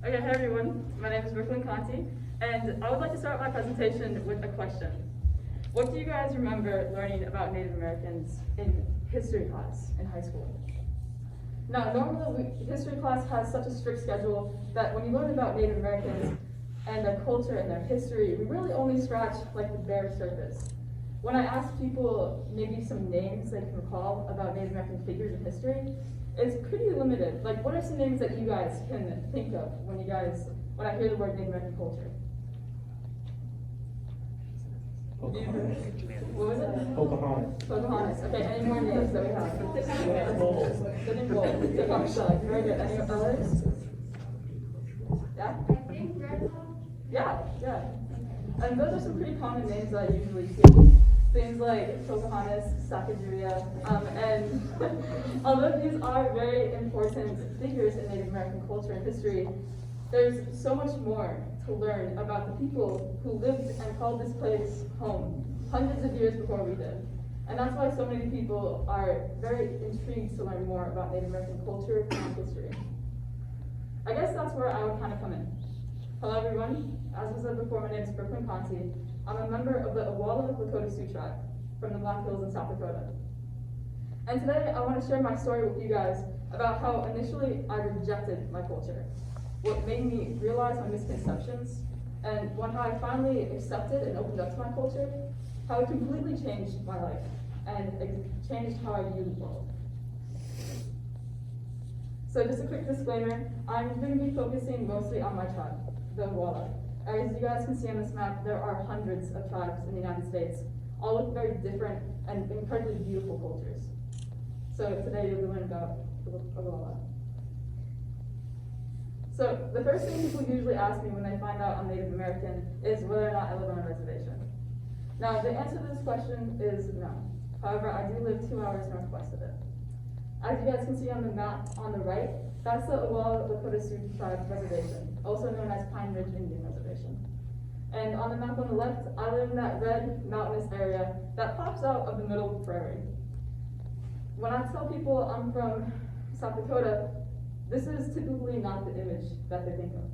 Okay, hey everyone, my name is Brookelynn Conti, and I would like to start my presentation with a question. What do you guys remember learning about Native Americans in history class in high school? Now, normally history class has such a strict schedule that when you learn about Native Americans and their culture and their history, we really only scratch like the bare surface. When I ask people maybe some names they can recall about Native American figures in history, it's pretty limited. Like, what are some names that you guys can think of when I hear the word Native American culture? What was it? Pocahontas. Pocahontas. Okay, any more names that we have? Sitting Bull. Very good. Any others? Yeah? I think grandpa. Yeah. And those are some pretty common names that I usually hear. Things like Pocahontas, Sacagawea, and although these are very important figures in Native American culture and history, there's so much more to learn about the people who lived and called this place home hundreds of years before we did. And that's why so many people are very intrigued to learn more about Native American culture and history. I guess that's where I would kind of come in. Hello everyone, as I said before, my name is Brookelynn Conti. I'm a member of the Awala Lakota Sioux tribe from the Black Hills in South Dakota. And today I want to share my story with you guys about how initially I rejected my culture, what made me realize my misconceptions, and when I finally accepted and opened up to my culture, how it completely changed my life and it changed how I view the world. So just a quick disclaimer, I'm going to be focusing mostly on my tribe, the Awala. As you guys can see on this map, there are hundreds of tribes in the United States, all with very different and incredibly beautiful cultures. So today you'll be learning about the Awala. So the first thing people usually ask me when they find out I'm Native American is whether or not I live on a reservation. Now the answer to this question is no. However, I do live 2 hours northwest of it. As you guys can see on the map on the right, that's the Awala Lakota Sioux Tribe Reservation, also known as Pine Ridge Indian Reservation. And on the map on the left, I live in that red mountainous area that pops out of the middle of the prairie. When I tell people I'm from South Dakota, this is typically not the image that they think of.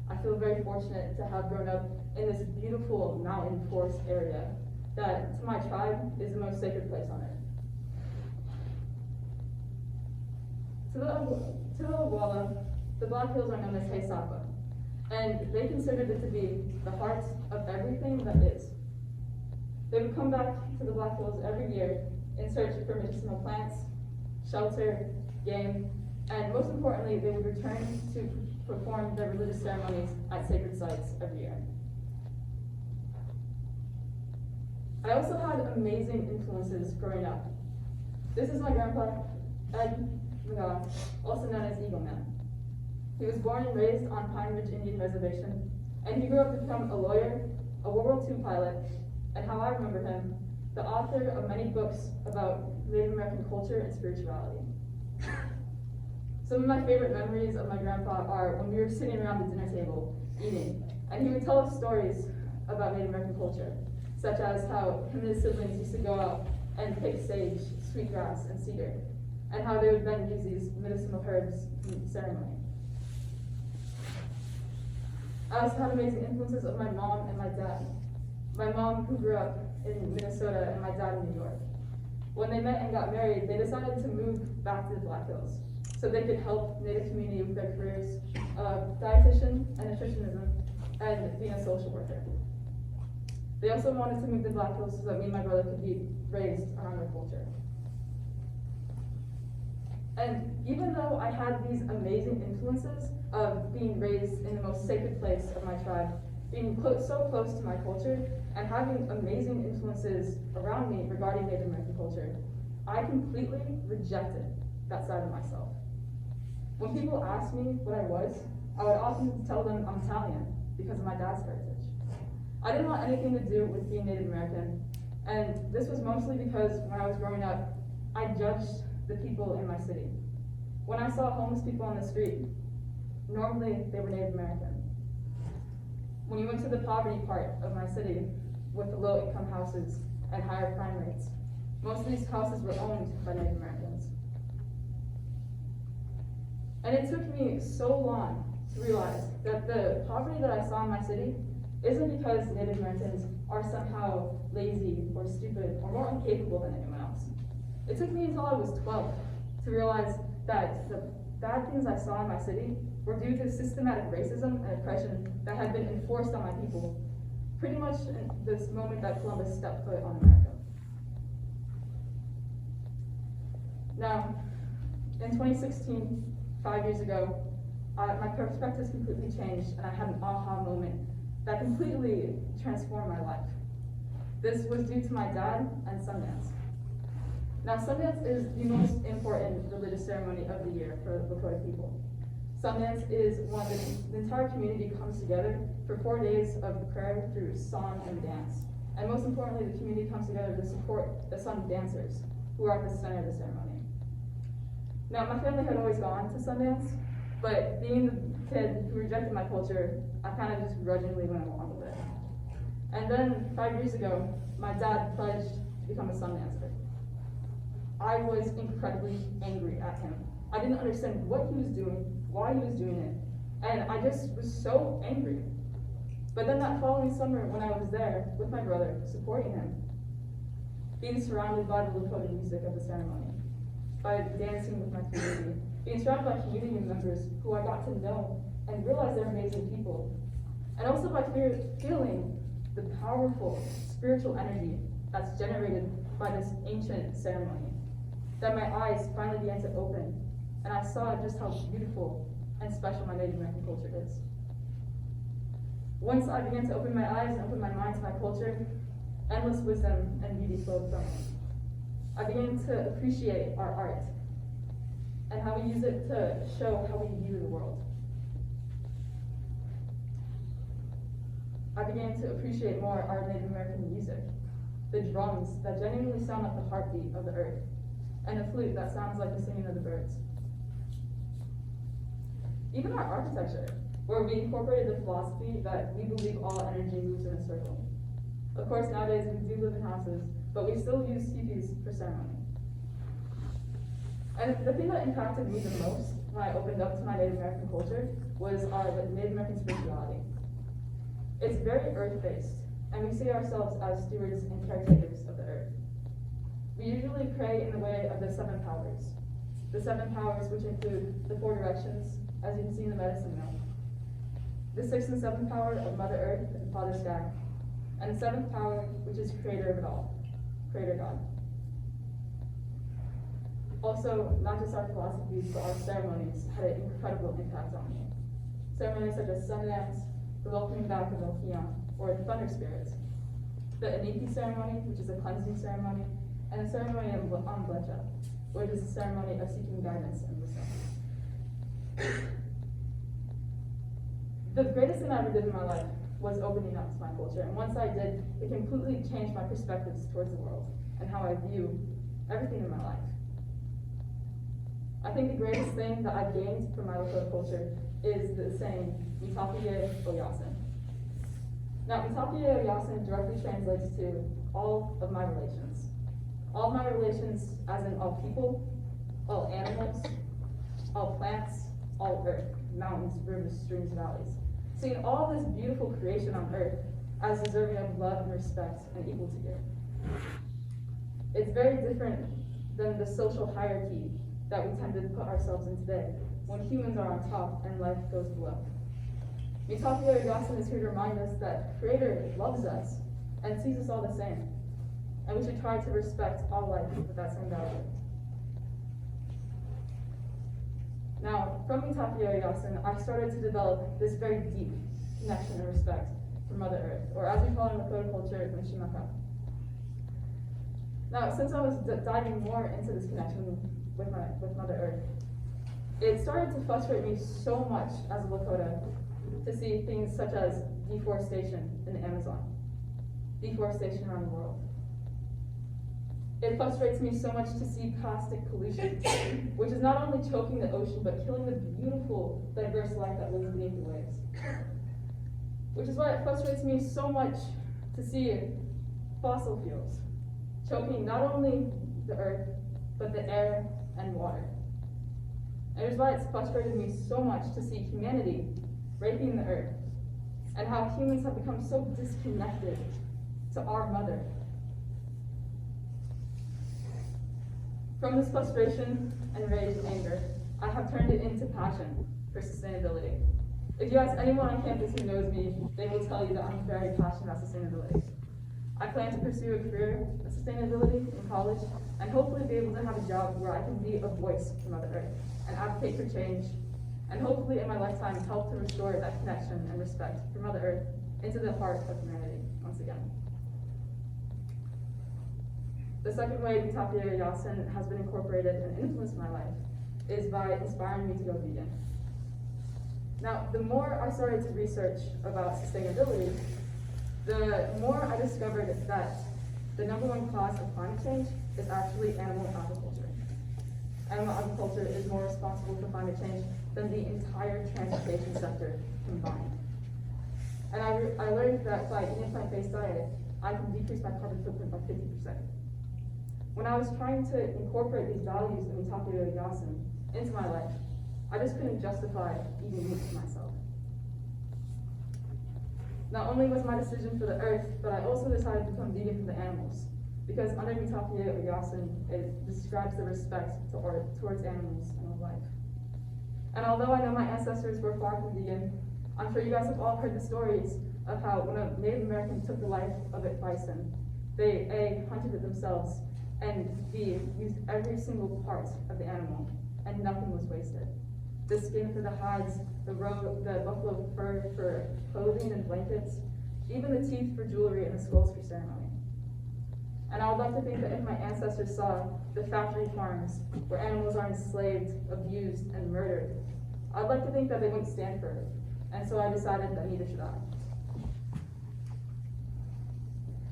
I feel very fortunate to have grown up in this beautiful mountain forest area that, to my tribe, is the most sacred place on earth. To the Awala, the Black Hills are known as Haisapa, and they considered it to be the heart of everything that is. They would come back to the Black Hills every year in search for medicinal plants, shelter, game, and most importantly, they would return to perform their religious ceremonies at sacred sites every year. I also had amazing influences growing up. This is my grandpa, Ed, also known as Eagle Man. He was born and raised on Pine Ridge Indian Reservation, and he grew up to become a lawyer, a World War II pilot, and how I remember him, the author of many books about Native American culture and spirituality. Some of my favorite memories of my grandpa are when we were sitting around the dinner table eating, and he would tell us stories about Native American culture, such as how him and his siblings used to go out and pick sage, sweetgrass, and cedar, and how they would then use these medicinal herbs in ceremony. I also had amazing influences of my mom and my dad. My mom, who grew up in Minnesota, and my dad in New York. When they met and got married, they decided to move back to the Black Hills so they could help Native community with their careers of dietitian and nutritionism and being a social worker. They also wanted to move to the Black Hills so that me and my brother could be raised around their culture. And even though I had these amazing influences of being raised in the most sacred place of my tribe, being so close to my culture, and having amazing influences around me regarding Native American culture, I completely rejected that side of myself. When people asked me what I was, I would often tell them I'm Italian because of my dad's heritage. I didn't want anything to do with being Native American, and this was mostly because when I was growing up, I judged the people in my city. When I saw homeless people on the street, normally they were Native American. When you went to the poverty part of my city with the low income houses and higher crime rates, most of these houses were owned by Native Americans. And it took me so long to realize that the poverty that I saw in my city isn't because Native Americans are somehow lazy or stupid or more incapable than anyone else. It took me until I was 12 to realize that the bad things I saw in my city were due to systematic racism and oppression that had been enforced on my people pretty much in this moment that Columbus stepped foot on America. Now, in 2016, 5 years ago, my perspectives completely changed and I had an aha moment that completely transformed my life. This was due to my dad and Sundance. Now, Sundance is the most important religious ceremony of the year for Lakota people. Sundance is one that the entire community comes together for 4 days of prayer through song and dance. And most importantly, the community comes together to support the Sun dancers, who are at the center of the ceremony. Now, my family had always gone to Sundance, but being the kid who rejected my culture, I kind of just grudgingly went along with it. And then 5 years ago, my dad pledged to become a Sundancer. I was incredibly angry at him. I didn't understand what he was doing, why he was doing it, and I just was so angry. But then that following summer, when I was there with my brother, supporting him, being surrounded by the Lakota music of the ceremony, by dancing with my community, being surrounded by community members who I got to know and realize they're amazing people, and also by feeling the powerful spiritual energy that's generated by this ancient ceremony, that my eyes finally began to open, and I saw just how beautiful and special my Native American culture is. Once I began to open my eyes and open my mind to my culture, endless wisdom and beauty flowed from it. I began to appreciate our art and how we use it to show how we view the world. I began to appreciate more our Native American music, the drums that genuinely sound like the heartbeat of the earth, and the flute that sounds like the singing of the birds. Even our architecture, where we incorporated the philosophy that we believe all energy moves in a circle. Of course, nowadays we do live in houses, but we still use teepees for ceremony. And the thing that impacted me the most when I opened up to my Native American culture was our Native American spirituality. It's very earth-based, and we see ourselves as stewards and caretakers of the earth. We usually pray in the way of the 7 powers. The 7 powers, which include the 4 directions, as you can see in the medicine wheel. The 6th and 7th power of Mother Earth and Father Sky. And the 7th power, which is creator of it all, Creator God. Also, not just our philosophies, but our ceremonies had an incredible impact on me. Ceremonies such as Sundance, the welcoming back of Oyasin, or the Thunder Spirits, the Aniki ceremony, which is a cleansing ceremony, and the ceremony of Amblecha, which is a ceremony of seeking guidance and wisdom. The greatest thing I ever did in my life was opening up to my culture, and once I did, it completely changed my perspectives towards the world and how I view everything in my life. I think the greatest thing that I've gained from my Lakota culture is the saying, Mitakuyae, Oyasin. Now, Mitakuyae, Oyasin directly translates to all of my relations. All of my relations, as in all people, all animals, all plants, all earth, mountains, rivers, streams, valleys. Seeing all this beautiful creation on earth as deserving of love and respect and equal to give. It's very different than the social hierarchy that we tend to put ourselves in today, when humans are on top and life goes below. Mitakuyae Oyasin is here to remind us that Creator loves us and sees us all the same, and we should try to respect all life with that same value. Now, from Mitakuyae Oyasin, I started to develop this very deep connection and respect for Mother Earth, or as we call it in Lakota culture, Mishimaka. Now, since I was diving more into this connection with Mother Earth, it started to frustrate me so much as a Lakota to see things such as deforestation in the Amazon, deforestation around the world. It frustrates me so much to see plastic pollution, which is not only choking the ocean, but killing the beautiful, diverse life that lives beneath the waves. Which is why it frustrates me so much to see fossil fuels choking not only the earth, but the air and water. And it is why it's frustrated me so much to see humanity raping the earth, and how humans have become so disconnected to our mother. From this frustration and rage and anger, I have turned it into passion for sustainability. If you ask anyone on campus who knows me, they will tell you that I'm very passionate about sustainability. I plan to pursue a career of sustainability in college and hopefully be able to have a job where I can be a voice for Mother Earth and advocate for change, and hopefully in my lifetime help to restore that connection and respect for Mother Earth into the heart of humanity once again. The second way Mitakuyae Oyasin has been incorporated and influenced my life is by inspiring me to go vegan. Now, the more I started to research about sustainability, the more I discovered that the #1 cause of climate change is actually animal agriculture. Animal agriculture is more responsible for climate change than the entire transportation sector combined. And I learned that by eating a plant-based diet, I can decrease my carbon footprint by 50%. When I was trying to incorporate these values of Mitakuyae Oyasin into my life, I just couldn't justify eating meat for myself. Not only was my decision for the earth, but I also decided to become vegan for the animals, because under Mitakuyae Oyasin, it describes the respect towards animals and life. And although I know my ancestors were far from vegan, I'm sure you guys have all heard the stories of how when a Native American took the life of a bison, they A, hunted it themselves, and B, used every single part of the animal, and nothing was wasted. The skin for the hides, the buffalo fur for clothing and blankets, even the teeth for jewelry and the skulls for ceremony. And I would like to think that if my ancestors saw the factory farms where animals are enslaved, abused, and murdered, I'd like to think that they wouldn't stand for it. And so I decided that neither should I.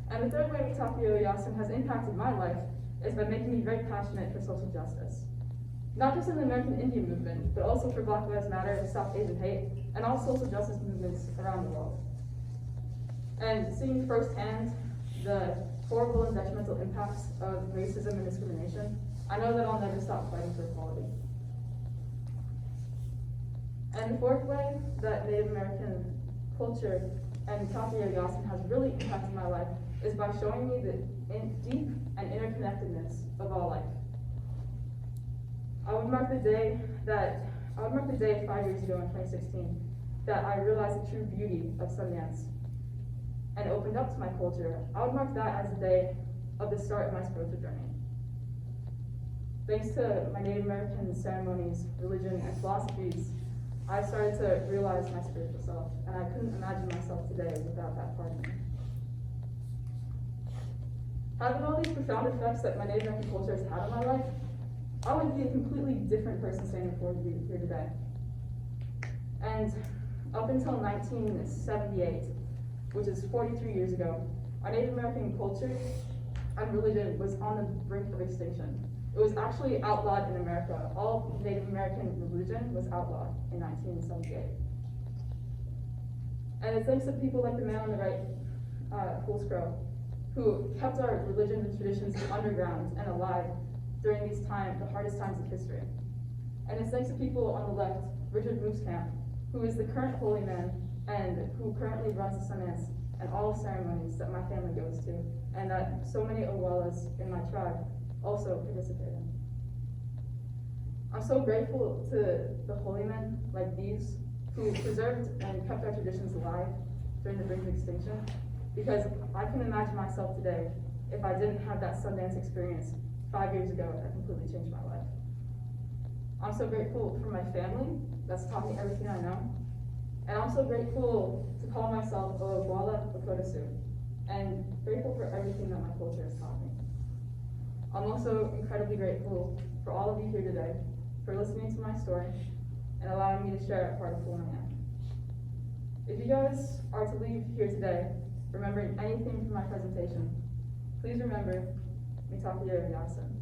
And the third way Mitakuyae Oyasin has impacted my life is by making me very passionate for social justice. Not just in the American Indian movement, but also for Black Lives Matter, Stop Asian Hate, and all social justice movements around the world. And seeing firsthand the horrible and detrimental impacts of racism and discrimination, I know that I'll never stop fighting for equality. And the fourth way that Native American culture and Mitakuyae Oyasin has really impacted my life is by showing me the deep and interconnectedness of all life. I would mark the day 5 years ago in 2016 that I realized the true beauty of Sundance and opened up to my culture. I would mark that as the day of the start of my spiritual journey. Thanks to my Native American ceremonies, religion, and philosophies, I started to realize my spiritual self, and I couldn't imagine myself today without that part of me. Having all these profound effects that my Native American culture has had on my life, I would be a completely different person standing before you here today. And up until 1978, which is 43 years ago, our Native American culture and religion was on the brink of extinction. It was actually outlawed in America. All Native American religion was outlawed in 1978. And it's thanks to people like the man on the right, Fool's Crow, who kept our religions and traditions underground and alive during these times, the hardest times of history. And it's thanks to people on the left, Richard Mooskamp, who is the current holy man and who currently runs the Sundance and all ceremonies that my family goes to, and that so many Owalas in my tribe also participate in. I'm so grateful to the holy men like these who preserved and kept our traditions alive during the brink of extinction, because I can imagine myself today if I didn't have that Sundance experience 5 years ago that completely changed my life. I'm so grateful for my family that's taught me everything I know, and I'm so grateful to call myself a Ogbala Okotosu, and grateful for everything that my culture has taught me. I'm also incredibly grateful for all of you here today, for listening to my story, and allowing me to share a part of who I am. If you guys are to leave here today remembering anything from my presentation, please remember Mitakuyae Oyasin.